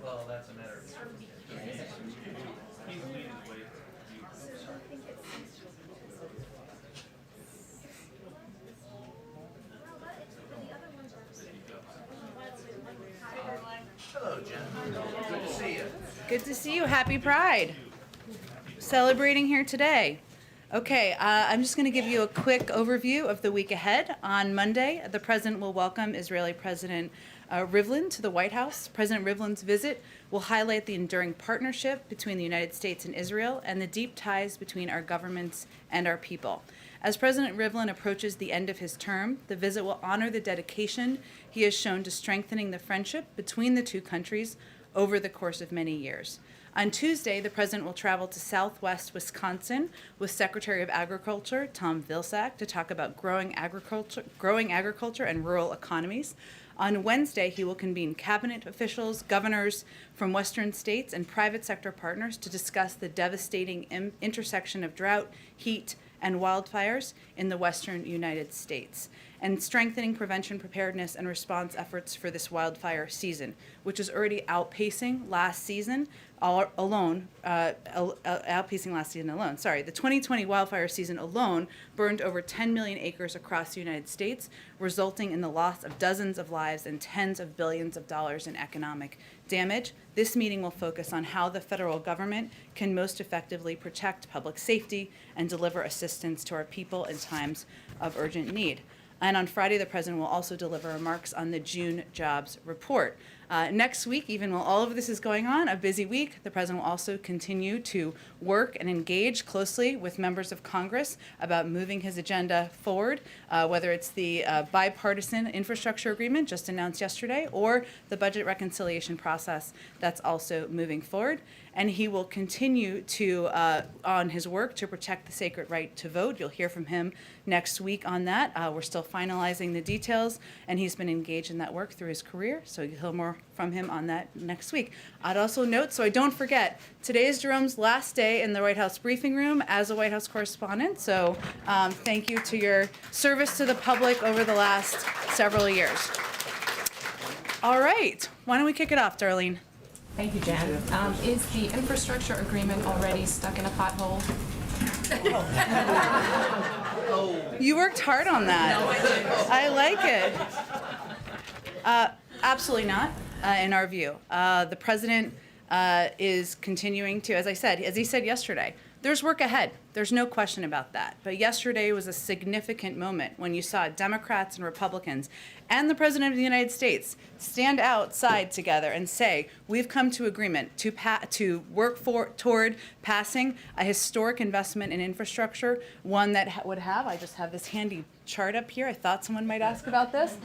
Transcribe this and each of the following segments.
Well, that's a matter of Hello, Jen. Good to see you. Good to see you. Happy Pride. Celebrating here today. Okay, I'm just going to give you a quick overview of the week ahead. On Monday, the President will welcome Israeli President Rivlin to the White House. President Rivlin's visit will highlight the enduring partnership between the United States and Israel and the deep ties between our governments and our people. As President Rivlin approaches the end of his term, the visit will honor the dedication he has shown to strengthening the friendship between the two countries over the course of many years. On Tuesday, the President will travel to Southwest Wisconsin with Secretary of Agriculture Tom Vilsack to talk about growing agriculture and rural economies. On Wednesday, he will convene cabinet officials, governors from Western states, and private sector partners to discuss the devastating intersection of drought, heat, and wildfires in the western United States, and strengthening prevention, preparedness, and response efforts for this wildfire season, which is already outpacing last season alone. The 2020 wildfire season alone burned over 10 million acres across the United States, resulting in the loss of dozens of lives and tens of billions of dollars in economic damage. This meeting will focus on how the federal government can most effectively protect public safety and deliver assistance to our people in times of urgent need. And on Friday, the President will also deliver remarks on the June jobs report. Next week, even while all of this is going on, a busy week, the President will also continue to work and engage closely with members of Congress about moving his agenda forward, whether it's the bipartisan infrastructure agreement just announced yesterday or the budget reconciliation process that's also moving forward. And he will continue to on his work to protect the sacred right to vote. You'll hear from him next week on that. We're still finalizing the details, and he's been engaged in that work through his career, so you'll hear more from him on that next week. I'd also note, so I don't forget, today is Jerome's last day in the White House briefing room as a White House correspondent, so thank you to your service to the public over the last several years. All right, why don't we kick it off, Darlene? Thank you, Jen. Is the infrastructure agreement already stuck in a pothole? You worked hard on that. No, I didn't. I like it. Absolutely not, in our view. The President is continuing to, as he said yesterday, there's work ahead. There's no question about that. But yesterday was a significant moment when you saw Democrats and Republicans and the President of the United States stand outside together and say, we've come to agreement to work toward passing a historic investment in infrastructure, one that would have, I just have this handy chart up here, I thought someone might ask about this,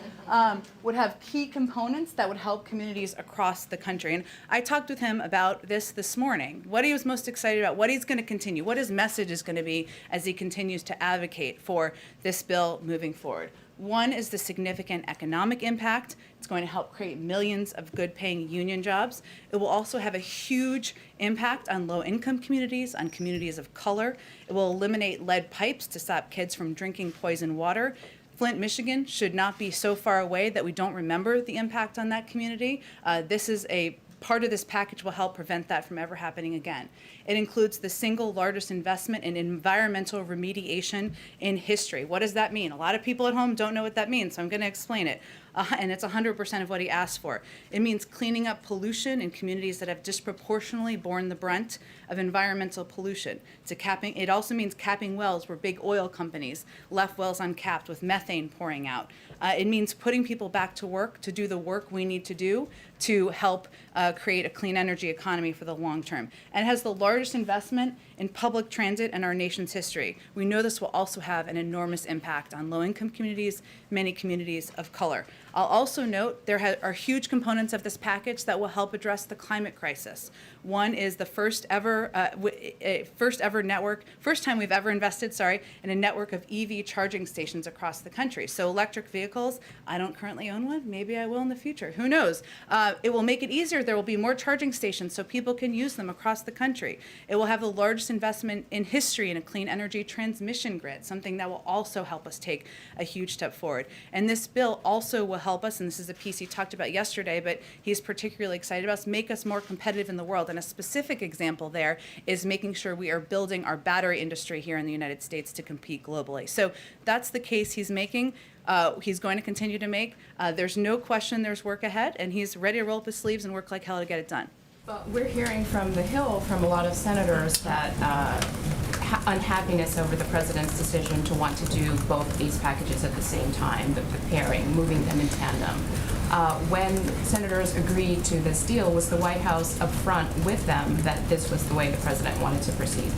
would have key components that would help communities across the country. And I talked with him about this morning, what he was most excited about, what he's going to continue, what his message is going to be as he continues to advocate for this bill moving forward. One is the significant economic impact. It's going to help create millions of good-paying union jobs. It will also have a huge impact on low-income communities, on communities of color. It will eliminate lead pipes to stop kids from drinking poison water. Flint, Michigan should not be so far away that we don't remember the impact on that community. Part of this package will help prevent that from ever happening again. It includes the single largest investment in environmental remediation in history. What does that mean? A lot of people at home don't know what that means, so I'm going to explain it. And it's 100% of what he asked for. It means cleaning up pollution in communities that have disproportionately borne the brunt of environmental pollution. It also means capping wells where big oil companies left wells uncapped with methane pouring out. It means putting people back to work to do the work we need to do to help create a clean energy economy for the long term. And it has the largest investment in public transit in our nation's history. We know this will also have an enormous impact on low-income communities, many communities of color. I'll also note there are huge components of this package that will help address the climate crisis. One is the first time we've ever invested, in a network of EV charging stations across the country. So electric vehicles, I don't currently own one, maybe I will in the future, who knows? It will make it easier, there will be more charging stations so people can use them across the country. It will have the largest investment in history in a clean energy transmission grid, something that will also help us take a huge step forward. And this bill also will help us, and this is a piece he talked about yesterday, but he's particularly excited about us, make us more competitive in the world. And a specific example there is making sure we are building our battery industry here in the United States to compete globally. So that's the case he's making. He's going to continue to make. There's no question there's work ahead, and he's ready to roll up his sleeves and work like hell to get it done. But we're hearing from the Hill, from a lot of senators, that unhappiness over the president's decision to want to do both these packages at the same time, the pairing, moving them in tandem. When senators agreed to this deal, was the White House upfront with them that this was the way the president wanted to proceed?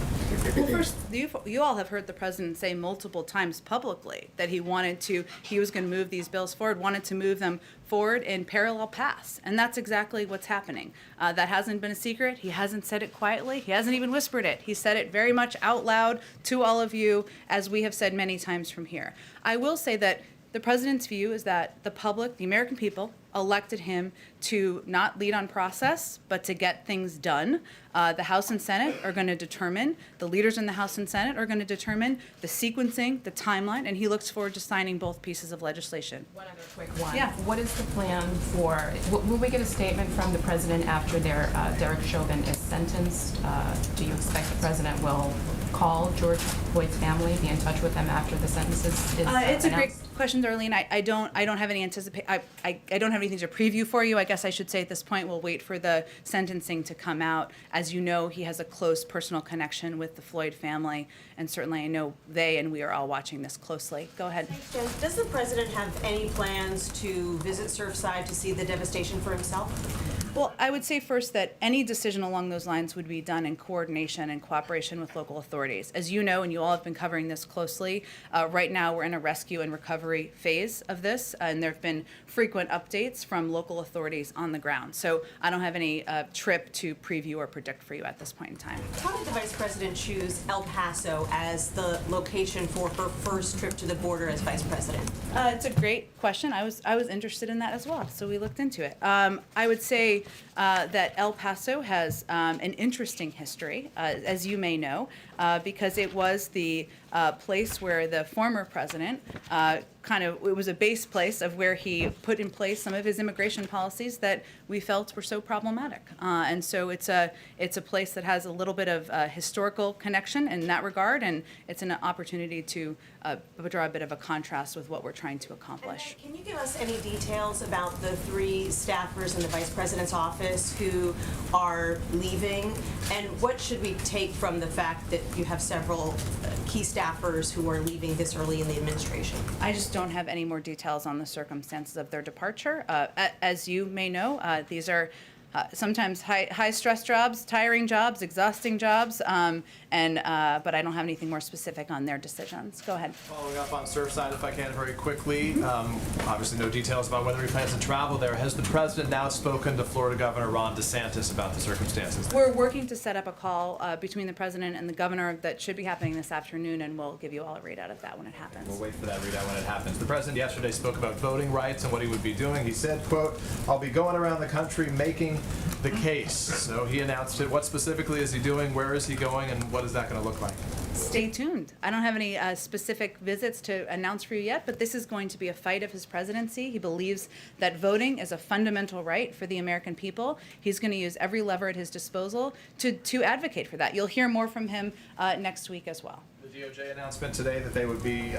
Well, first, you all have heard the president say multiple times publicly that he was going to move these bills forward, wanted to move them forward in parallel paths. And that's exactly what's happening. That hasn't been a secret. He hasn't said it quietly. He hasn't even whispered it. He said it very much out loud to all of you, as we have said many times from here. I will say that the president's view is that the public, the American people, elected him to not lead on process, but to get things done. The House and Senate are going to determine, the leaders in the House and Senate are going to determine the sequencing, the timeline, and he looks forward to signing both pieces of legislation. One other quick one. Yeah. What is the plan for, will we get a statement from the president after Derek Chauvin is sentenced? Do you expect the president will call George Floyd's family, be in touch with them after the sentence is It's a great announced? question, Darlene. I don't have any I don't have anything to preview for you. I guess I should say at this point we'll wait for the sentencing to come out. As you know, he has a close personal connection with the Floyd family, and certainly I know they and we are all watching this closely. Go ahead. Jen, does the president have any plans to visit Surfside to see the devastation for himself? Well, I would say first that any decision along those lines would be done in coordination and cooperation with local authorities. As you know, and you all have been covering this closely, right now we're in a rescue and recovery phase of this, and there have been frequent updates from local authorities on the ground. So I don't have any trip to preview or predict for you at this point in time. How did the vice president choose El Paso as the location for her first trip to the border as vice president? It's a great question. I was interested in that as well, so we looked into it. I would say that El Paso has an interesting history, as you may know, because it was the place where the former president it was a base place of where he put in place some of his immigration policies that we felt were so problematic. And so it's a place that has a little bit of historical connection in that regard, and it's an opportunity to draw a bit of a contrast with what we're trying to accomplish. And can you give us any details about the 3 staffers in the vice president's office who are leaving? And what should we take from the fact that you have several key staffers who are leaving this early in the administration? I just don't have any more details on the circumstances of their departure. As you may know, these are sometimes high-stress jobs, tiring jobs, exhausting jobs, but I don't have anything more specific on their decisions. Go ahead. Following up on Surfside, if I can, very quickly. Obviously, no details about whether he plans to travel there. Has the president now spoken to Florida Governor Ron DeSantis about the circumstances? We're working to set up a call between the president and the governor that should be happening this afternoon, and we'll give you all a readout of that when it happens. We'll wait for that readout when it happens. The president yesterday spoke about voting rights and what he would be doing. He said, quote, "I'll be going around the country making the case." So he announced it. What specifically is he doing? Where is he going? And what is that going to look like? Stay tuned. I don't have any specific visits to announce for you yet, but this is going to be a fight of his presidency. He believes that voting is a fundamental right for the American people. He's going to use every lever at his disposal to advocate for that. You'll hear more from him next week as well. The DOJ announcement today that they would be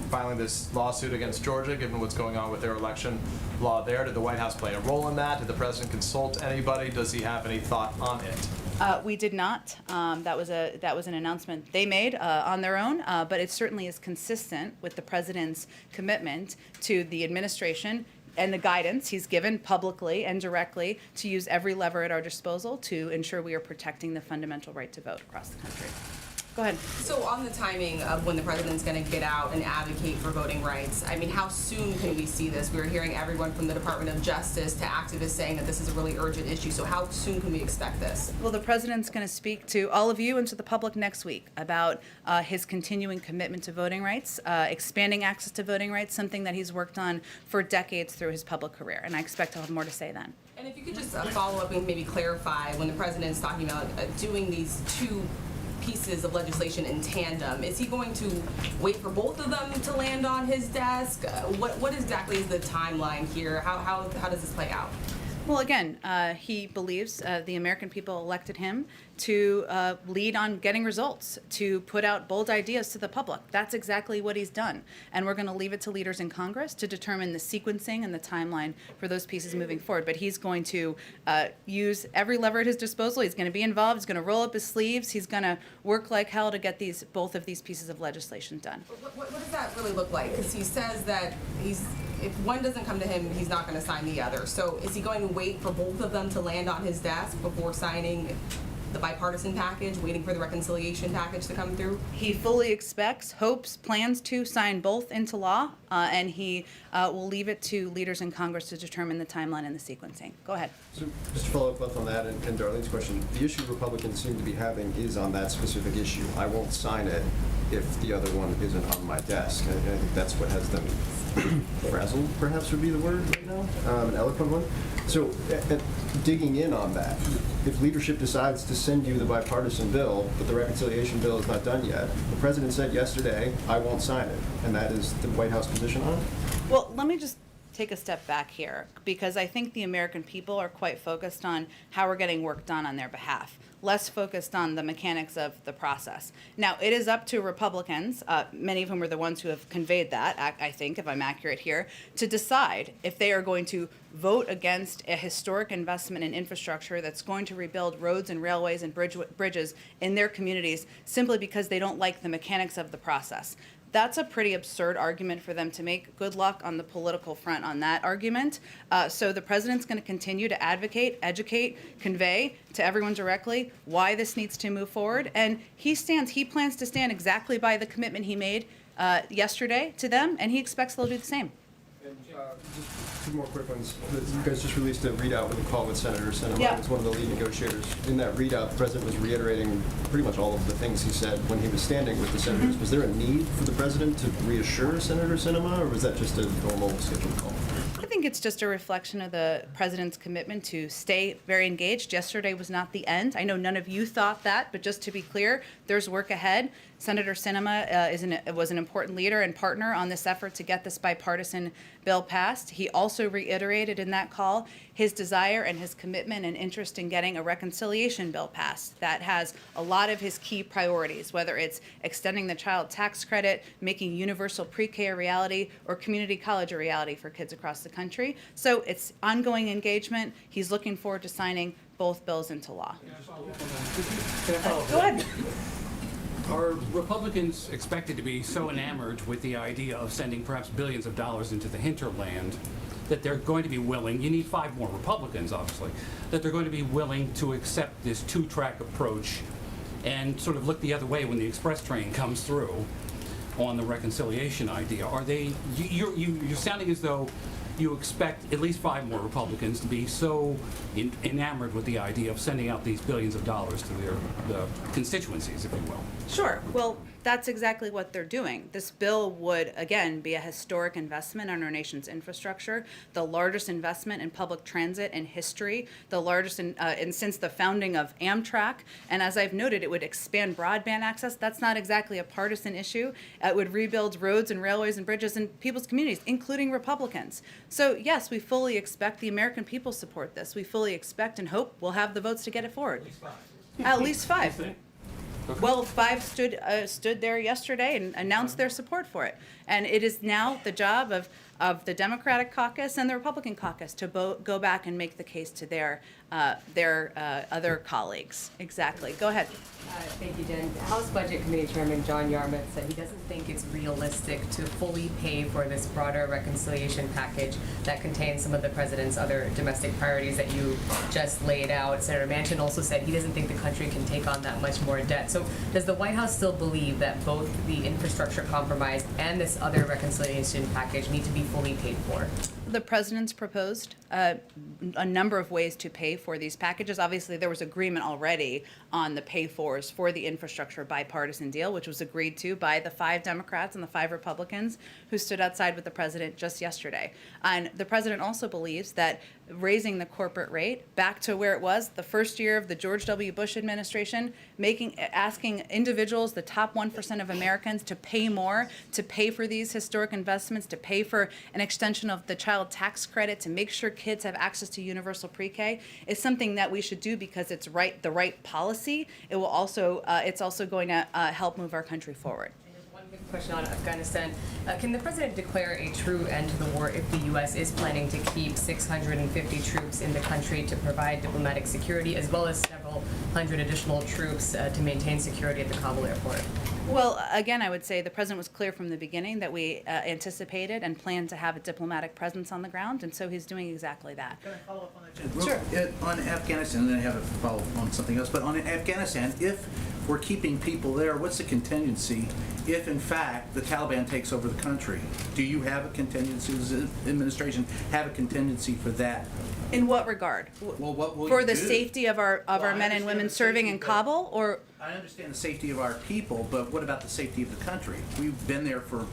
filing this lawsuit against Georgia, given what's going on with their election law there. Did the White House play a role in that? Did the president consult anybody? Does he have any thought on it? We did not. That was an announcement they made on their own, but it certainly is consistent with the president's commitment to the administration and the guidance he's given publicly and directly to use every lever at our disposal to ensure we are protecting the fundamental right to vote across the country. Go ahead. So on the timing of when the president's going to get out and advocate for voting rights, I mean, how soon can we see this? We were hearing everyone from the Department of Justice to activists saying that this is a really urgent issue. So how soon can we expect this? Well, the president's going to speak to all of you and to the public next week about his continuing commitment to voting rights, expanding access to voting rights, something that he's worked on for decades through his public career. And I expect he'll have more to say then. And if you could just follow up and maybe clarify when the president's talking about doing these two pieces of legislation in tandem, is he going to wait for both of them to land on his desk? What exactly is the timeline here? How does this play out? Well, again, he believes the American people elected him to lead on getting results, to put out bold ideas to the public. That's exactly what he's done. And we're going to leave it to leaders in Congress to determine the sequencing and the timeline for those pieces moving forward. But he's going to use every lever at his disposal. He's going to be involved. He's going to roll up his sleeves. He's going to work like hell to get both of these pieces of legislation done. What does that really look like? Because he says that if one doesn't come to him, he's not going to sign the other. So is he going to wait for both of them to land on his desk before signing the bipartisan package, waiting for the reconciliation package to come through? He fully expects, hopes, plans to sign both into law, and he will leave it to leaders in Congress to determine the timeline and the sequencing. Go ahead. So just to follow up both on that and Darlene's question, the issue Republicans seem to be having is on that specific issue. I won't sign it if the other one isn't on my desk. And I think that's what has them frazzled, perhaps would be the word right now, an eloquent one. So digging in on that, if leadership decides to send you the bipartisan bill, but the reconciliation bill is not done yet, the president said yesterday, I won't sign it. And that is the White House position on it? Well, let me just take a step back here, because I think the American people are quite focused on how we're getting work done on their behalf, less focused on the mechanics of the process. Now, it is up to Republicans, many of whom are the ones who have conveyed that, I think, if I'm accurate here, to decide if they are going to vote against a historic investment in infrastructure that's going to rebuild roads and railways and bridges in their communities simply because they don't like the mechanics of the process. That's a pretty absurd argument for them to make. Good luck on the political front on that argument. So the president's going to continue to advocate, educate, convey to everyone directly why this needs to move forward. And he plans to stand exactly by the commitment he made yesterday to them, and he expects they'll do the same. And just two more quick ones. You guys just released a readout with a call with Senator Sinema. Yeah. He's one of the lead negotiators. In that readout, the president was reiterating pretty much all of the things he said when he was standing with the senators. Was there a need for the president to reassure Senator Sinema, or was that just a normal scheduled call? I think it's just a reflection of the president's commitment to stay very engaged. Yesterday was not the end. I know none of you thought that, but just to be clear, there's work ahead. Senator Sinema was an important leader and partner on this effort to get this bipartisan bill passed. He also reiterated in that call his desire and his commitment and interest in getting a reconciliation bill passed that has a lot of his key priorities, whether it's extending the child tax credit, making universal pre-K a reality, or community college a reality for kids across the country. So it's ongoing engagement. He's looking forward to signing both bills into law. Go ahead. Are Republicans expected to be so enamored with the idea of sending perhaps billions of dollars into the hinterland that they're going to be willing, you need 5 more Republicans obviously, that they're going to be willing to accept this two-track approach and sort of look the other way when the express train comes through on the reconciliation idea? Are they, you're sounding as though you expect at least 5 more Republicans to be so enamored with the idea of sending out these billions of dollars to their constituencies, if you will. Sure. Well, that's exactly what they're doing. This bill would, again, be a historic investment in our nation's infrastructure, the largest investment in public transit in history, the largest in since the founding of Amtrak. And as I've noted, it would expand broadband access. That's not exactly a partisan issue. It would rebuild roads and railways and bridges in people's communities, including Republicans. So yes, we fully expect the American people support this. We fully expect and hope we'll have the votes to get it forward. At least 5. Well, five stood there yesterday and announced their support for it. And it is now the job of the Democratic caucus and the Republican caucus to go back and make the case to their other colleagues. Exactly. Go ahead. Thank you, Jen. House Budget Committee Chairman John Yarmuth said he doesn't think it's realistic to fully pay for this broader reconciliation package that contains some of the president's other domestic priorities that you just laid out. Senator Manchin also said he doesn't think the country can take on that much more debt. So does the White House still believe that both the infrastructure compromise and this other reconciliation package need to be fully paid for? The president's proposed a number of ways to pay for these packages. Obviously, there was agreement already on the pay-fors for the infrastructure bipartisan deal, which was agreed to by the 5 Democrats and the 5 Republicans who stood outside with the president just yesterday. And the president also believes that raising the corporate rate back to where it was the first year of the George W. Bush administration, asking individuals, the top 1% of Americans, to pay more, to pay for these historic investments, to pay for an extension of the child tax credit, to make sure kids have access to universal pre-K, is something that we should do because it's the right policy. It will also, it's also going to help move our country forward. One quick question on Afghanistan. Can the president declare a true end to the war if the U.S. is planning to keep 650 troops in the country to provide diplomatic security, as well as several hundred additional troops to maintain security at the Kabul airport? Well, again, I would say the president was clear from the beginning that we anticipated and planned to have a diplomatic presence on the ground, and so he's doing exactly that. Can I follow up on that, Jen? Sure. On Afghanistan, and then I have a follow-up on something else, but on Afghanistan, if we're keeping people there, what's the contingency if, in fact, the Taliban takes over the country? Do you have a contingency, does the administration have a contingency for that? In what regard? Well, what will For you the do? safety of our Well, I men and understand women the serving safety, in but- Kabul, or? I understand the safety of our people, but what about the safety of the country? We've been there for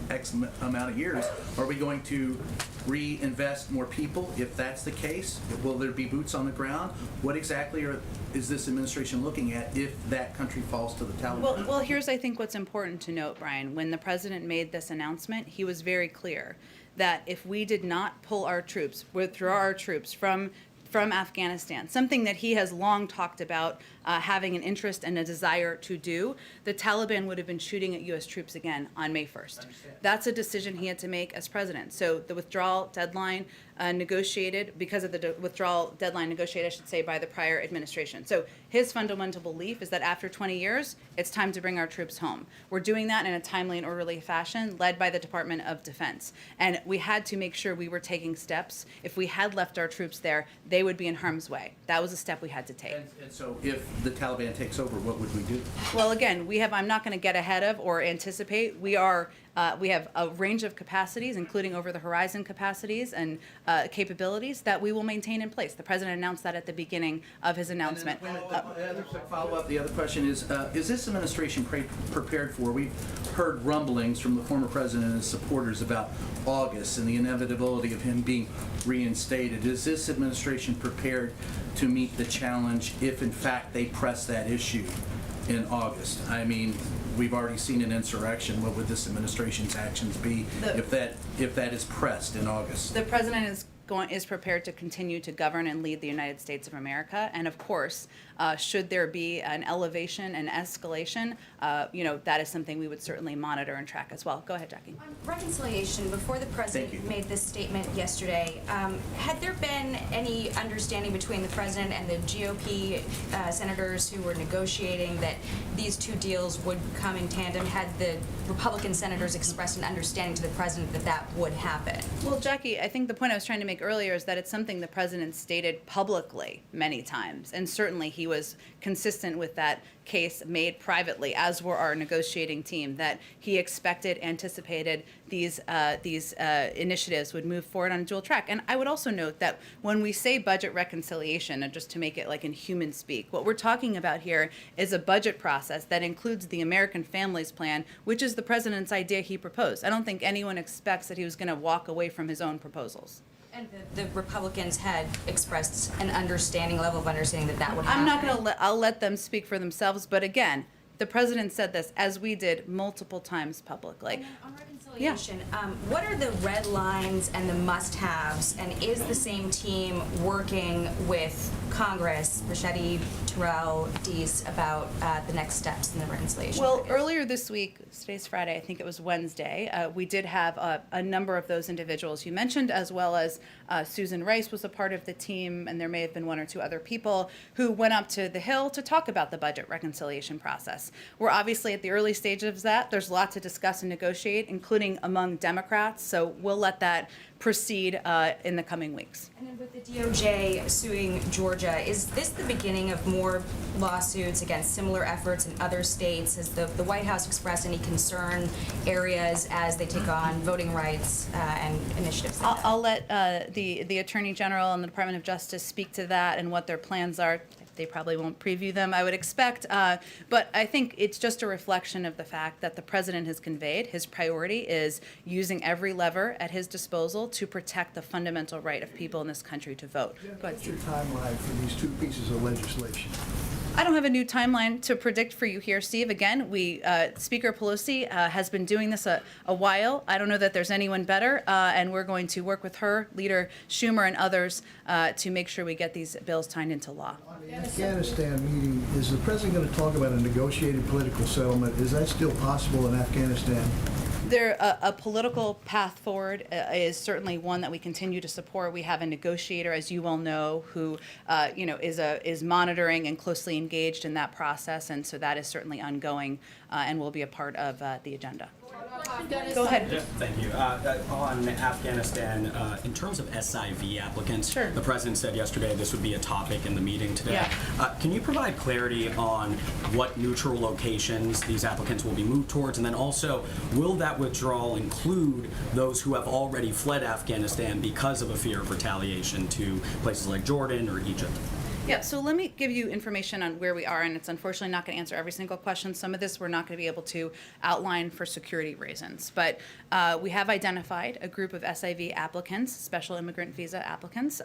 X amount of years. Are we going to reinvest more people if that's the case? Will there be boots on the ground? What exactly is this administration looking at if that country falls to the Taliban? Well, here's, I think, what's important to note, Brian. When the president made this announcement, he was very clear that if we did not pull our troops, withdraw our troops from Afghanistan, something that he has long talked about having an interest and a desire to do, the Taliban would have been shooting at U.S. troops again on May 1st. That's a decision he had to make as president. So the withdrawal deadline negotiated, because of the withdrawal deadline negotiated, I should say, by the prior administration. So his fundamental belief is that after 20 years, it's time to bring our troops home. We're doing that in a timely and orderly fashion, led by the Department of Defense. And we had to make sure we were taking steps. If we had left our troops there, they would be in harm's way. That was a step we had to take. And so if the Taliban takes over, what would we do? Well, again, I'm not going to get ahead of or anticipate. We have a range of capacities, including over-the-horizon capacities and capabilities that we will maintain in place. The president announced that at the beginning of his announcement. The other question is this administration prepared for? We've heard rumblings from the former president and his supporters about August and the inevitability of him being reinstated. Is this administration prepared to meet the challenge if, in fact, they press that issue in August? I mean, we've already seen an insurrection. What would this administration's actions be if that is pressed in August? The president is prepared to continue to govern and lead the United States of America. And of course, should there be an elevation and escalation, that is something we would certainly monitor and track as well. Go ahead, Jackie. On reconciliation, before the Thank you. president made this statement yesterday, had there been any understanding between the president and the GOP senators who were negotiating that these two deals would come in tandem? Had the Republican senators expressed an understanding to the president that that would happen? Well, Jackie, I think the point I was trying to make earlier is that it's something the president stated publicly many times, and certainly he was consistent with that case made privately, as were our negotiating team, that he anticipated these initiatives would move forward on a dual track. And I would also note that when we say budget reconciliation, and just to make it like in human speak, what we're talking about here is a budget process that includes the American Families Plan, which is the president's idea he proposed. I don't think anyone expects that he was going to walk away from his own proposals. And the Republicans had expressed an level of understanding that that would happen. I'm not going to I'll let them speak for themselves, but again, the president said this, as we did multiple times publicly. And then on reconciliation, what are the red lines and the must-haves, and is the same team working with Congress, Ricchetti, Terrell, Deese, about the next steps in the reconciliation Well, package? earlier this week, today's Friday, I think it was Wednesday, we did have a number of those individuals you mentioned, as well as Susan Rice was a part of the team, and there may have been one or two other people who went up to the Hill to talk about the budget reconciliation process. We're obviously at the early stages of that. There's a lot to discuss and negotiate, including among Democrats, so we'll let that proceed in the coming weeks. And then with the DOJ suing Georgia, is this the beginning of more lawsuits against similar efforts in other states? Has the White House expressed any concern areas as they take on voting rights and initiatives like that? I'll let the Attorney General and the Department of Justice speak to that and what their plans are. They probably won't preview them, I would expect. But I think it's just a reflection of the fact that the president has conveyed his priority is using every lever at his disposal to protect the fundamental right of people in this country to vote. Go ahead, What's your Steve. timeline for these two pieces of legislation? I don't have a new timeline to predict for you here, Steve. Again, Speaker Pelosi has been doing this a while. I don't know that there's anyone better, and we're going to work with her, Leader Schumer, and others to make sure we get these bills signed into law. On the Afghanistan meeting, is the president going to talk about a negotiated political settlement? Is that still possible in Afghanistan? A political path forward is certainly one that we continue to support. We have a negotiator, as you well know, who is monitoring and closely engaged in that process, and so that is certainly ongoing and will be a part of the agenda. Go ahead. Thank you. On Afghanistan, in terms of SIV applicants, Sure. the president said yesterday this would be a topic in the meeting today. Yeah. Can you provide clarity on what neutral locations these applicants will be moved towards? And then also, will that withdrawal include those who have already fled Afghanistan because of a fear of retaliation to places like Jordan or Egypt? Yeah, so let me give you information on where we are, and it's unfortunately not going to answer every single question. Some of this we're not going to be able to outline for security reasons. But we have identified a group of SIV applicants, special immigrant visa applicants,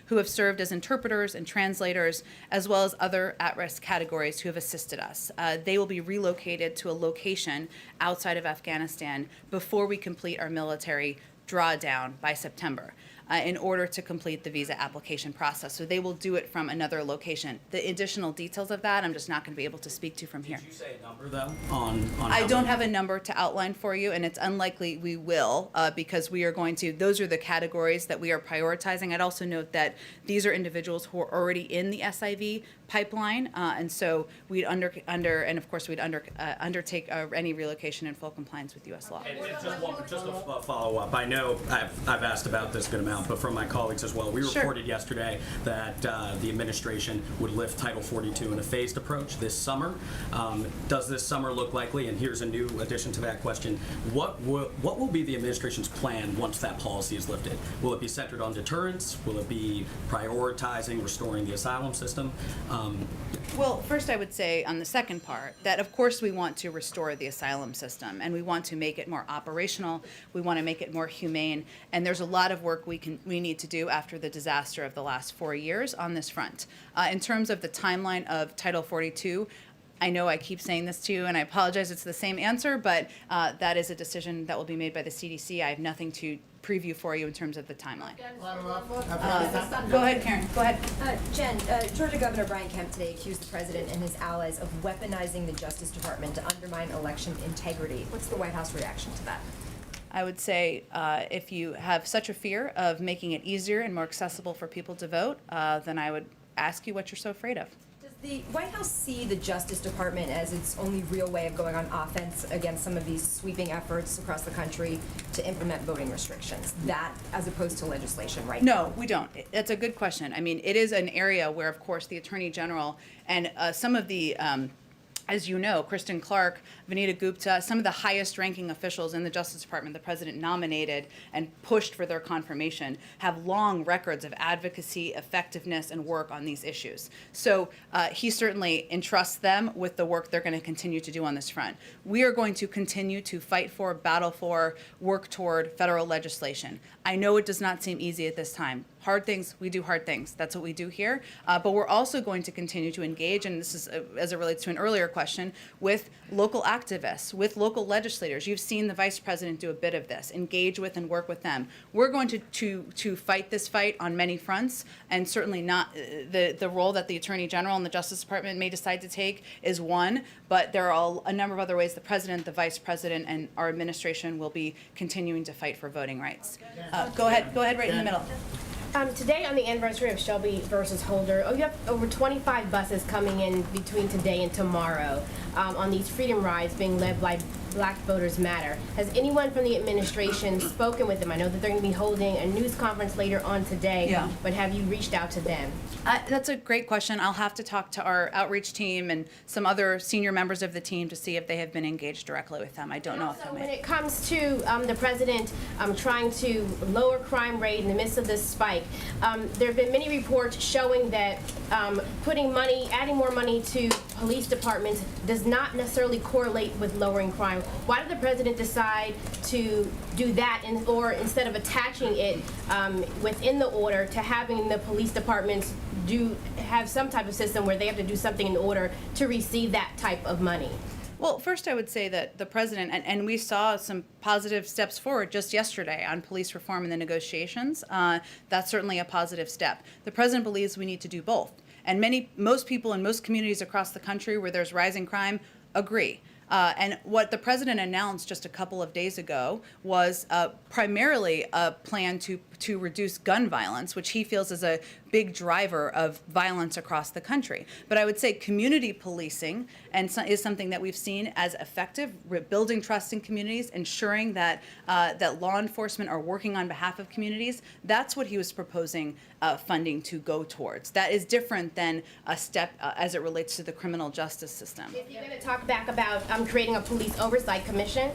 who have served as interpreters and translators, as well as other at-risk categories who have assisted us. They will be relocated to a location outside of Afghanistan before we complete our military drawdown by September. In order to complete the visa application process. So they will do it from another location. The additional details of that, I'm just not going to be able to speak to from here. Did you say a number, though, on I how don't many? have a number to outline for you, and it's unlikely we will, because we are going to, those are the categories that we are prioritizing. I'd also note that these are individuals who are already in the SIV pipeline, and so we'd undertake any relocation in full compliance with U.S. law. And just a follow-up. I know I've asked about this a good amount, but from my colleagues as well. We Sure. reported yesterday that the administration would lift Title 42 in a phased approach this summer. Does this summer look likely? And here's a new addition to that question. What will be the administration's plan once that policy is lifted? Will it be centered on deterrence? Will it be prioritizing restoring the asylum system? Well, first I would say on the second part that of course we want to restore the asylum system and we want to make it more operational. We want to make it more humane, and there's a lot of work we need to do after the disaster of the last 4 years on this front. In terms of the timeline of Title 42, I know I keep saying this to you, and I apologize, it's the same answer, but that is a decision that will be made by the CDC. I have nothing to preview for you in terms of the timeline. Go ahead, Karen, go ahead. Jen, Georgia Governor Brian Kemp today accused the president and his allies of weaponizing the Justice Department to undermine election integrity. What's the White House reaction to that? I would say if you have such a fear of making it easier and more accessible for people to vote, then I would ask you what you're so afraid of. Does the White House see the Justice Department as its only real way of going on offense against some of these sweeping efforts across the country to implement voting restrictions? That as opposed to legislation, right? No, we don't. It's a good question. I mean, it is an area where, of course, the Attorney General and some of the as you know, Kristen Clark, Vanita Gupta, some of the highest ranking officials in the Justice Department the president nominated and pushed for their confirmation have long records of advocacy, effectiveness, and work on these issues. So he certainly entrusts them with the work they're going to continue to do on this front. We are going to continue to fight for, battle for, work toward federal legislation. I know it does not seem easy at this time. hard things, we do hard things. That's what we do here. But we're also going to continue to engage, and this is as it relates to an earlier question, with local activists, with local legislators. You've seen the Vice President do a bit of this, engage with and work with them. We're going to fight this fight on many fronts, and certainly not the role that the Attorney General and the Justice Department may decide to take is one, but there are a number of other ways the President, the Vice President, and our administration will be continuing to fight for voting rights. Go ahead right in the middle. Today, on the anniversary of Shelby versus Holder, you have over 25 buses coming in between today and tomorrow on these freedom rides being led by Black Voters Matter. Has anyone from the administration spoken with them? I know that they're going to be holding a news conference later on today, Yeah. but have you reached out to them? That's a great question. I'll have to talk to our outreach team and some other senior members of the team to see if they have been engaged directly with them. I don't know if So they when may. it comes to the president trying to lower crime rate in the midst of this spike, there have been many reports showing that adding more money to police departments does not necessarily correlate with lowering crime. Why did the president decide to do that, or instead of attaching it within the order to having the police departments have some type of system where they have to do something in order to receive that type of money? Well, first I would say that the president, and we saw some positive steps forward just yesterday on police reform and the negotiations. That's certainly a positive step. The president believes we need to do both. And most people in most communities across the country where there's rising crime agree. And what the president announced just a couple of days ago was primarily a plan to reduce gun violence, which he feels is a big driver of violence across the country. But I would say community policing is something that we've seen as effective, building trust in communities, ensuring that that law enforcement are working on behalf of communities. That's what he was proposing funding to go towards. That is different than a step as it relates to the criminal justice system. If you're going to talk back about creating a police oversight commission.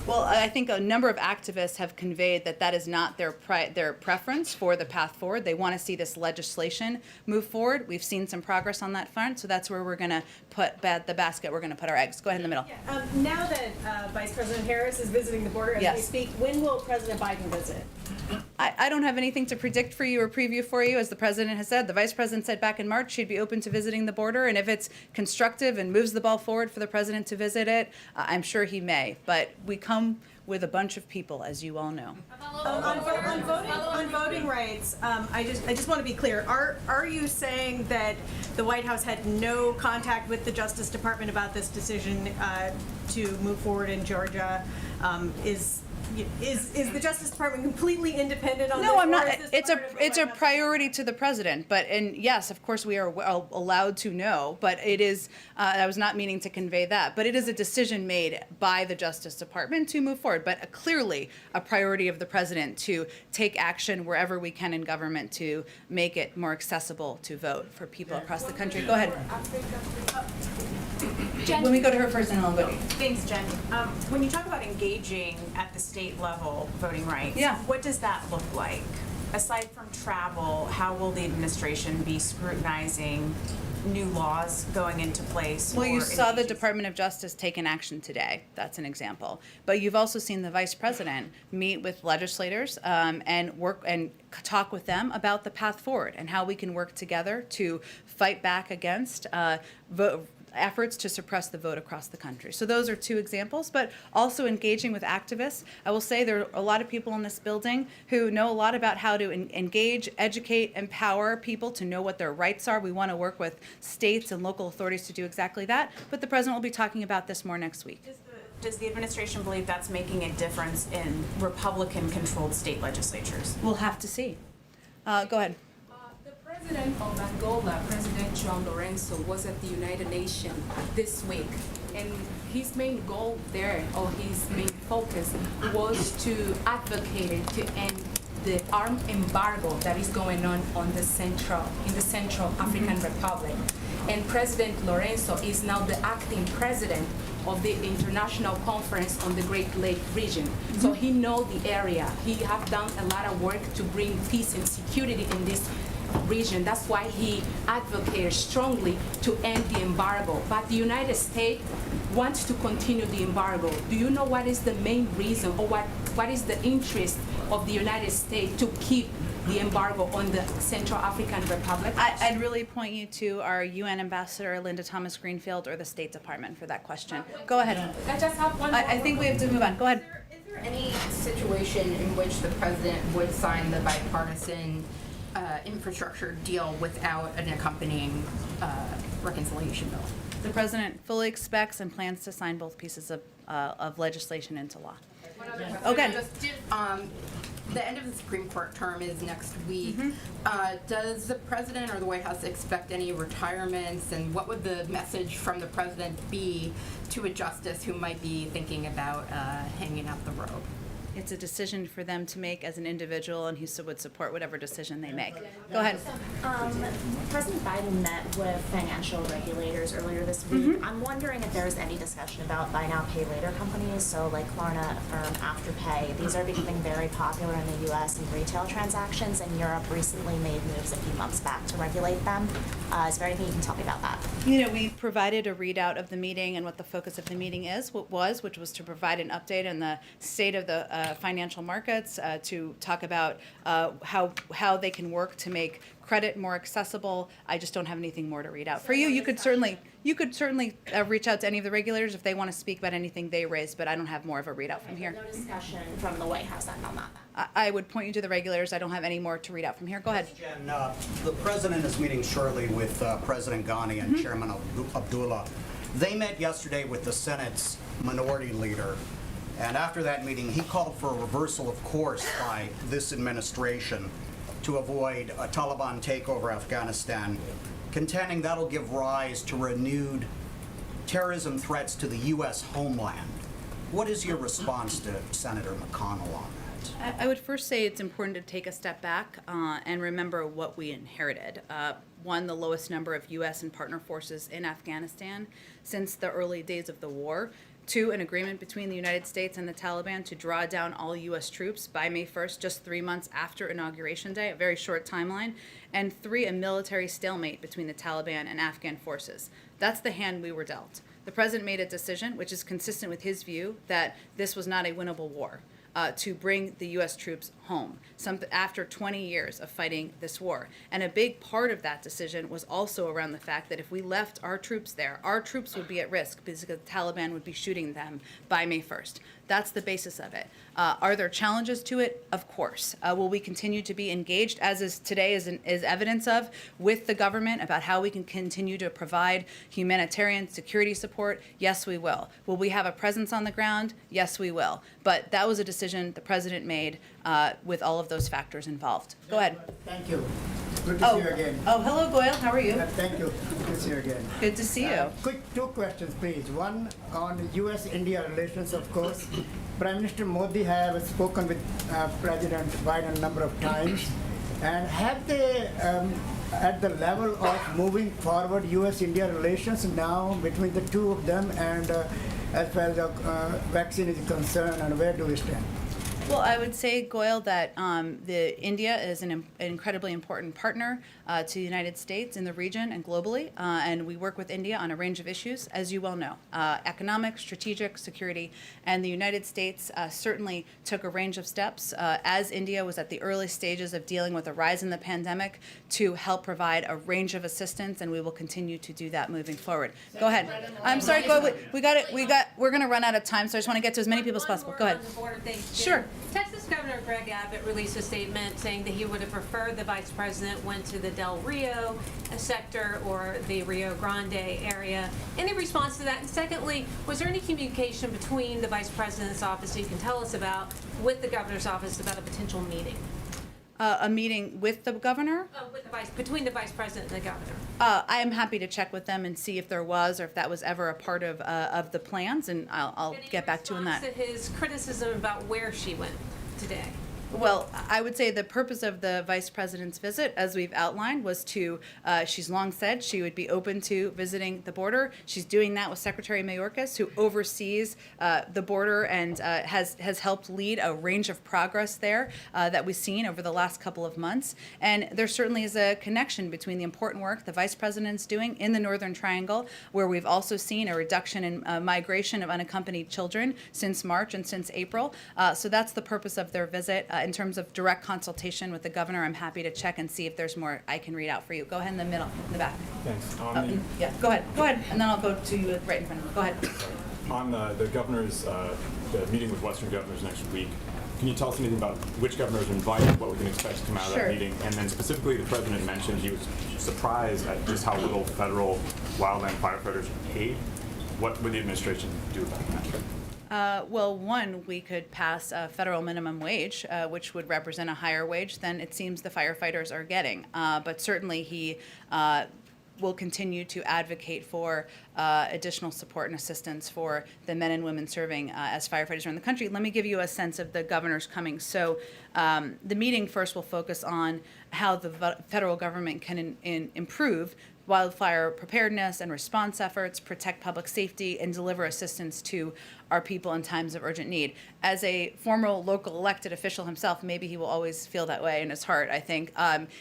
Well, I think a number of activists have conveyed that is not their preference for the path forward. They want to see this legislation move forward. We've seen some progress on that front, so that's where we're going to put the basket. We're going to put our eggs. Go ahead in the middle. Yeah. Now that Vice President Harris is visiting the border as we Yes. speak, when will President Biden visit? I don't have anything to predict for you or preview for you. As the president has said, the vice president said back in March she'd be open to visiting the border, and if it's constructive and moves the ball forward for the president to visit it, I'm sure he may. But we come with a bunch of people, as you all know. On voting rights, I just want to be clear. Are you saying that the White House had no contact with the Justice Department about this decision to move forward in Georgia? Is the Justice Department completely independent on this? No, I'm not. Or is this It's part of the a White House? priority to the president. And yes, of course, we are allowed to know. But it is. I was not meaning to convey that. But it is a decision made by the Justice Department to move forward. But clearly, a priority of the president to take action wherever we can in government to make it more accessible to vote for people across the country. Go ahead. When we go to her first, and I'll go to you. Thanks, Jen. When you talk about engaging at the state level voting rights, Yeah. what does that look like? Aside from travel, how will the administration be scrutinizing new laws going into place? Well, you for saw the engaging- Department of Justice take an action today. That's an example. But you've also seen the Vice President meet with legislators and work and talk with them about the path forward and how we can work together to fight back against efforts to suppress the vote across the country. So those are two examples, but also engaging with activists. I will say there are a lot of people in this building who know a lot about how to engage, educate, empower people to know what their rights are. We want to work with states and local authorities to do exactly that, but the president will be talking about this more next week. Does the administration believe that's making a difference in Republican-controlled state legislatures? We'll have to see. Go ahead. The President of Angola, President João Lourenço, was at the United Nations this week, and his main goal there, or his main focus, was to advocate to end the armed embargo that is going on in the Central African Republic. And President Lourenço is now the acting president of the International Conference on the Great Lake region. So he knows the area. He has done a lot of work to bring peace and security in this region. That's why he advocates strongly to end the embargo. But the United States wants to continue the embargo. Do you know what is the main reason, or what is the interest of the United States to keep the embargo on the Central African Republic? I'd really point you to our UN ambassador, Linda Thomas Greenfield, or the State Department for that question. Go ahead. I just have one I think we have to move on. Go ahead. Is there any situation in which the president would sign the bipartisan infrastructure deal without an accompanying reconciliation bill? The president fully expects and plans to sign both pieces of legislation into law. Okay. The end of the Supreme Court term is next week. Does the president or the White House expect any retirements, and what would the message from the president be to a justice who might be thinking about hanging out the rope? It's a decision for them to make as an individual, and he would support whatever decision they make. Go ahead. President Biden met with financial regulators earlier this week. I'm wondering if there was any discussion about buy now, pay later companies, so like Klarna, Affirm, Afterpay. These are becoming very popular in the U.S. in retail transactions, and Europe recently made moves a few months back to regulate them. Is there anything you can tell me about that? You know, we provided a readout of the meeting and what the focus of the meeting which was to provide an update on the state of the financial markets, to talk about how they can work to make credit more accessible. I just don't have anything more to read out for you. You could certainly reach out to any of the regulators if they want to speak about anything they raised, but I don't have more of a readout from here. No discussion from the White House on that. I would point you to the regulators. I don't have any more to read out from here. Go ahead. Jen, the president is meeting shortly with President Ghani and Chairman Abdullah. They met yesterday with the Senate's minority leader. And after that meeting, he called for a reversal of course by this administration to avoid a Taliban takeover of Afghanistan, contending that'll give rise to renewed terrorism threats to the U.S. homeland. What is your response to Senator McConnell on that? I would first say it's important to take a step back and remember what we inherited. One, the lowest number of U.S. and partner forces in Afghanistan since the early days of the war. Two, an agreement between the United States and the Taliban to draw down all U.S. troops by May 1st, just 3 months after Inauguration Day, a very short timeline. And three, a military stalemate between the Taliban and Afghan forces. That's the hand we were dealt. The president made a decision, which is consistent with his view, that this was not a winnable war. To bring the U.S. troops home after 20 years of fighting this war. And a big part of that decision was also around the fact that if we left our troops there, our troops would be at risk because the Taliban would be shooting them by May 1st. That's the basis of it. Are there challenges to it? Of course. Will we continue to be engaged, as is today is evidence of, with the government about how we can continue to provide humanitarian security support? Yes, we will. Will we have a presence on the ground? Yes, we will. But that was a decision the president made with all of those factors involved. Go ahead. Thank you. Good to see you again. Oh, hello, Goyle. How are you? Thank you. Good to see you again. Good to see you. Quick two questions, please. One on U.S.-India relations, of course. Prime Minister Modi has spoken with President Biden a number of times. And have they, at the level of moving forward U.S.-India relations now between the two of them, and as far as the vaccine is concerned, and where do we stand? Well, I would say, Goyle, that India is an incredibly important partner to the United States in the region and globally, and we work with India on a range of issues, as you well know, economic, strategic, security, and the United States certainly took a range of steps as India was at the early stages of dealing with a rise in the pandemic to help provide a range of assistance, and we will continue to do that moving forward. Go ahead. I'm sorry, Goyle, we're going to run out of time, so I just want to get to as many people as possible. Go ahead. Sure. Texas Governor Greg Abbott released a statement saying that he would have preferred the vice president went to the Del Rio sector or the Rio Grande area. Any response to that? And secondly, was there any communication between the vice president's office that you can tell us about with the governor's office about a potential meeting? A meeting with the governor? Between the vice president and the governor. I am happy to check with them and see if there was, or if that was ever a part of the plans, and I'll get back to you on that. To his criticism about where she went today. Well, I would say the purpose of the vice president's visit, as we've outlined, was to, she's long said she would be open to visiting the border. She's doing that with Secretary Mayorkas, who oversees the border and has helped lead a range of progress there that we've seen over the last couple of months. And there certainly is a connection between the important work the vice president's doing in the Northern Triangle, where we've also seen a reduction in migration of unaccompanied children since March and since April. So that's the purpose of their visit. in terms of direct consultation with the governor, I'm happy to check and see if there's more I can read out for you. Go ahead in the middle, in the back. Thanks. Yeah, go ahead, and then I'll go to you right in front of you. Go ahead. On the governor's, the meeting with Western governors next week, can you tell us anything about which governors are invited, what we can expect to come out of Sure. that meeting? And then specifically, the president mentioned he was surprised at just how little federal wildland firefighters are paid. What would the administration do about that? Well, one, we could pass a federal minimum wage, which would represent a higher wage than it seems the firefighters are getting. But certainly he will continue to advocate for additional support and assistance for the men and women serving as firefighters around the country. Let me give you a sense of the governors coming. So the meeting first will focus on how the federal government can improve wildfire preparedness and response efforts, protect public safety, and deliver assistance to our people in times of urgent need. As a former local elected official himself, maybe he will always feel that way in his heart, I think.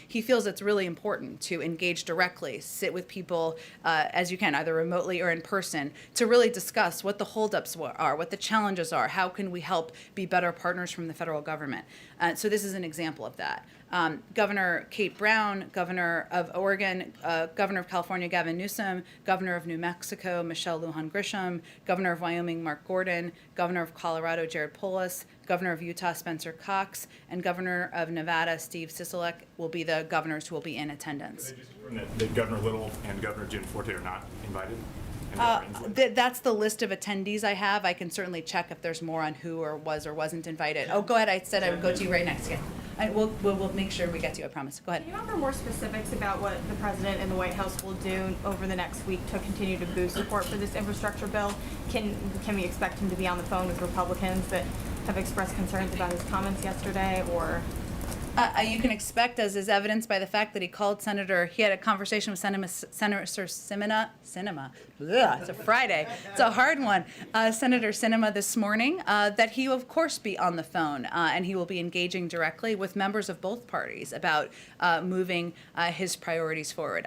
He feels it's really important to engage directly, sit with people as you can, either remotely or in person, to really discuss what the holdups are, what the challenges are, how can we help be better partners from the federal government. So this is an example of that. Governor Kate Brown, Governor of Oregon, Governor of California Gavin Newsom, Governor of New Mexico Michelle Lujan Grisham, Governor of Wyoming Mark Gordon, Governor of Colorado Jared Polis, Governor of Utah Spencer Cox, and Governor of Nevada Steve Sisolak will be the governors who will be in attendance. Could they just confirm that Governor Little and Governor Jim Forte are not invited? That's the list of attendees I have. I can certainly check if there's more on who or was or wasn't invited. Oh, go ahead. I said I would go to you right next. Yeah. We'll make sure we get to you, I promise. Go ahead. Can you offer more specifics about what the president and the White House will do over the next week to continue to boost support for this infrastructure bill? Can we expect him to be on the phone with Republicans that have expressed concerns about his comments yesterday, or? You can expect, as is evidenced by the fact that he had a conversation with Senator Sinema. Ugh, it's a Friday. It's a hard one. Senator Sinema this morning, that he will, of course, be on the phone, and he will be engaging directly with members of both parties about moving his priorities forward.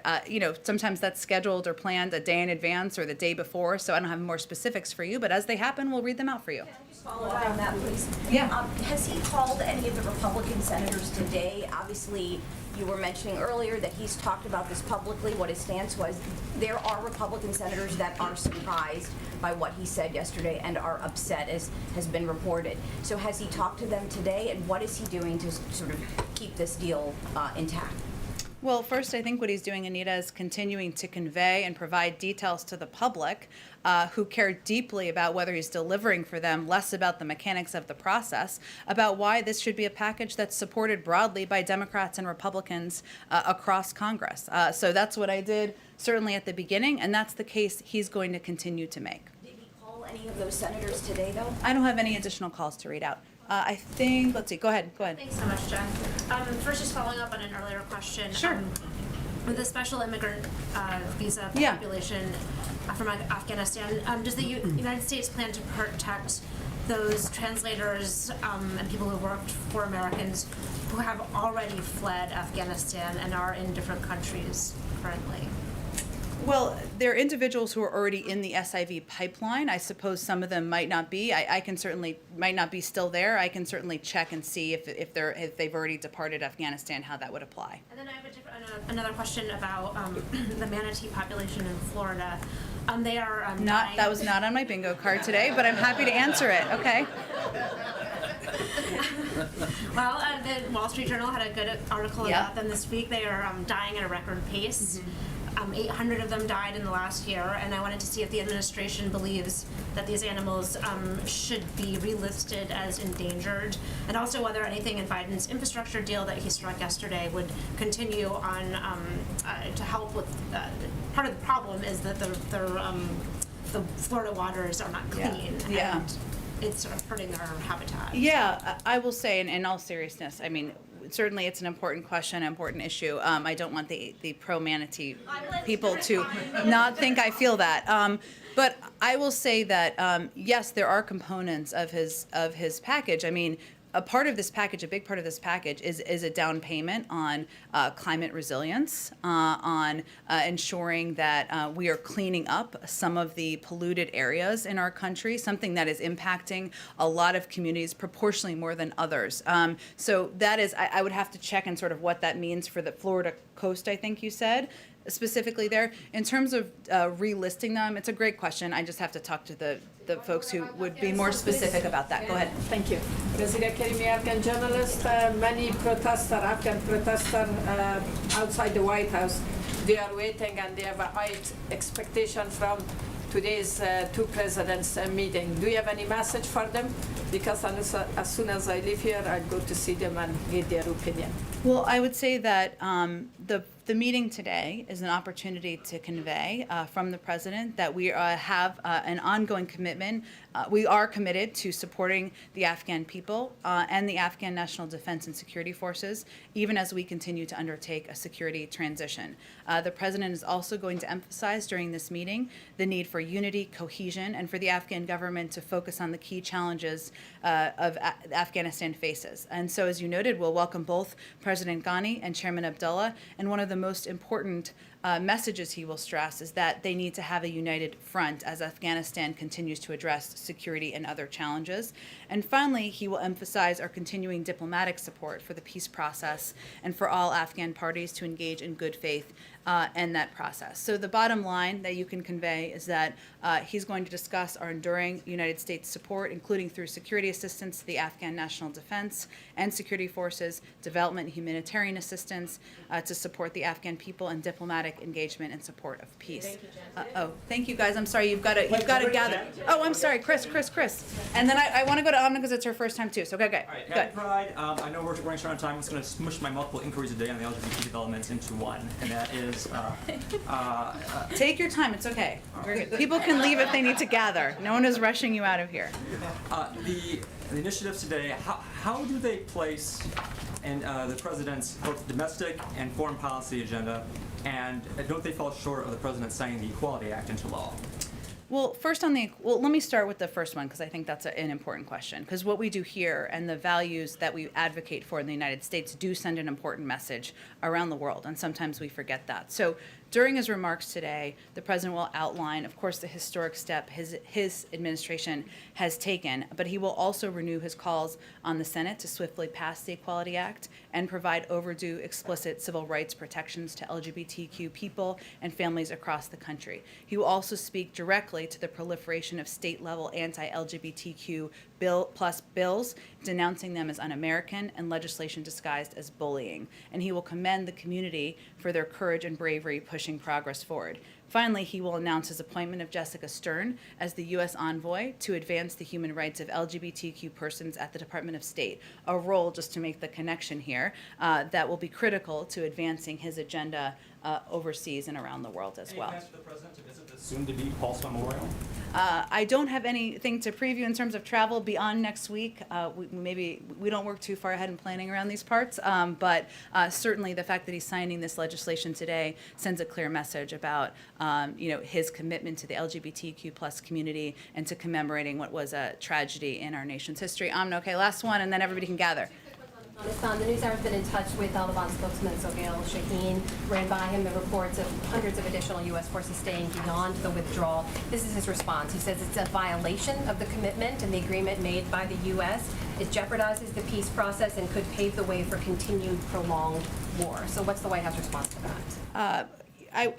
Sometimes that's scheduled or planned a day in advance or the day before, so I don't have more specifics for you, but as they happen, we'll read them out for you. Follow up on that, please. Yeah. Has he called any of the Republican senators today? Obviously, you were mentioning earlier that he's talked about this publicly, what his stance was. There are Republican senators that are surprised by what he said yesterday and are upset, as has been reported. So has he talked to them today, and what is he doing to sort of keep this deal intact? Well, first, I think what he's doing, Anita, is continuing to convey and provide details to the public who care deeply about whether he's delivering for them, less about the mechanics of the process, about why this should be a package that's supported broadly by Democrats and Republicans across Congress. So that's what I did certainly at the beginning, and that's the case he's going to continue to make. Did he call any of those senators today, though? I don't have any additional calls to read out. I think, let's see, go ahead. Thanks so much, Jen. First, just following up on an earlier question. Sure. With the special immigrant visa population from Afghanistan, does the United States plan to protect those translators and people who worked for Americans who have already fled Afghanistan and are in different countries currently? Well, there are individuals who are already in the SIV pipeline. I suppose some of them might not be. I can certainly, might not be still there. I can certainly check and see if they've already departed Afghanistan, how that would apply. And then I have another question about the Manatee population in Florida. They are That was not on my bingo card today, but I'm happy to answer it. Okay. Well, the Wall Street Journal had a good article about them this week. They are dying at a record pace. 800 of them died in the last year, and I wanted to see if the administration believes that these animals should be relisted as endangered, and also whether anything in Biden's infrastructure deal that he struck yesterday would continue on to help with. Part of the problem is that the Florida waters are not clean. Yeah. And it's sort of hurting their habitat. Yeah, I will say, in all seriousness, I mean, certainly it's an important question, an important issue. I don't want the pro-manatee people to not think I feel that. But I will say that, yes, there are components of his package. I mean, a part of this package, a big part of this package, is a down payment on climate resilience, on ensuring that we are cleaning up some of the polluted areas in our country, something that is impacting a lot of communities proportionally more than others. So that is, I would have to check and sort of what that means for the Florida coast, I think you said, specifically there. In terms of relisting them, it's a great question. I just have to talk to the folks who would be more specific about that. Go ahead. Thank you. President Karimi, Afghan journalist, many protesters, Afghan protesters outside the White House, they are waiting and they have a high expectation from today's two presidents meeting. Do you have any message for them? Because as soon as I leave here, I'll go to see them and get their opinion. Well, I would say that the meeting today is an opportunity to convey from the president that we have an ongoing commitment. We are committed to supporting the Afghan people and the Afghan National Defense and Security Forces, even as we continue to undertake a security transition. The president is also going to emphasize during this meeting the need for unity, cohesion, and for the Afghan government to focus on the key challenges Afghanistan faces. And so, as you noted, we'll welcome both President Ghani and Chairman Abdullah, and one of the most important messages he will stress is that they need to have a united front as Afghanistan continues to address security and other challenges. And finally, he will emphasize our continuing diplomatic support for the peace process and for all Afghan parties to engage in good faith in that process. So the bottom line that you can convey is that he's going to discuss our enduring United States support, including through security assistance to the Afghan National Defense and Security Forces, development and humanitarian assistance to support the Afghan people, and diplomatic engagement and support of peace. Thank you, Jen. Thank you guys. I'm sorry, you've got to gather. Oh, I'm sorry, Chris. And then I want to go to Amna because it's her first time too. So go. All right, Happy Pride. I know we're running short on time. I'm just going to smush my multiple inquiries a day on the LGBT developments into one, and that is. Take your time. It's okay. People can leave if they need to gather. No one is rushing you out of here. The initiatives today. How do they place in the president's both domestic and foreign policy agenda, and don't they fall short of the president signing the Equality Act into law? Well, let me start with the first one because I think that's an important question. Because what we do here and the values that we advocate for in the United States do send an important message around the world, and sometimes we forget that. So during his remarks today, the president will outline, of course, the historic step his administration has taken, but he will also renew his calls on the Senate to swiftly pass the Equality Act and provide overdue explicit civil rights protections to LGBTQ people and families across the country. He will also speak directly to the proliferation of state-level anti-LGBTQ bills, denouncing them as un-American and legislation disguised as bullying. And he will commend the community for their courage and bravery pushing progress forward. Finally, he will announce his appointment of Jessica Stern as the U.S. envoy to advance the human rights of LGBTQ persons at the Department of State, a role, just to make the connection here, that will be critical to advancing his agenda overseas and around the world as well. Any plans for the president to visit the soon-to-be Pulse Memorial? I don't have anything to preview in terms of travel beyond next week. We don't work too far ahead in planning around these parts, but certainly the fact that he's signing this legislation today sends a clear message about his commitment to the LGBTQ plus community and to commemorating what was a tragedy in our nation's history. Okay, last one, and then everybody can gather. Afghanistan. The NewsHour has been in touch with Taliban spokesman Sohail Shaheen. Ran by him the reports of hundreds of additional U.S. forces staying beyond the withdrawal. This is his response. He says it's a violation of the commitment and the agreement made by the U.S. It jeopardizes the peace process and could pave the way for continued prolonged war. So what's the White House response to that?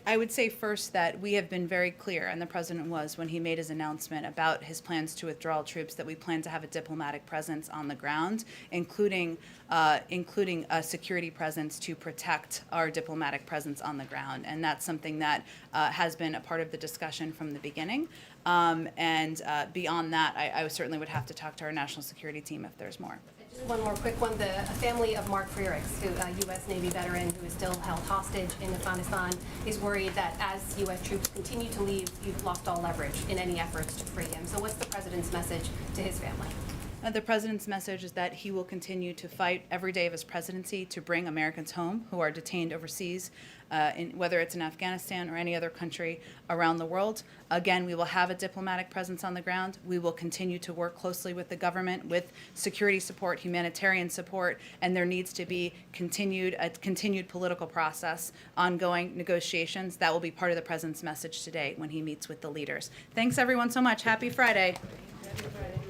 I would say first that we have been very clear, and the president was when he made his announcement about his plans to withdraw troops, that we plan to have a diplomatic presence on the ground, including a security presence to protect our diplomatic presence on the ground. And that's something that has been a part of the discussion from the beginning. And beyond that, I certainly would have to talk to our national security team if there's more. Just one more quick one. The family of Mark Frerichs, a U.S. Navy veteran who is still held hostage in Afghanistan, is worried that as U.S. troops continue to leave, you've lost all leverage in any efforts to free him. So what's the president's message to his family? The president's message is that he will continue to fight every day of his presidency to bring Americans home who are detained overseas, whether it's in Afghanistan or any other country around the world. Again, we will have a diplomatic presence on the ground. We will continue to work closely with the government with security support, humanitarian support, and there needs to be a continued political process, ongoing negotiations. That will be part of the president's message today when he meets with the leaders. Thanks everyone so much. Happy Friday. Happy Friday.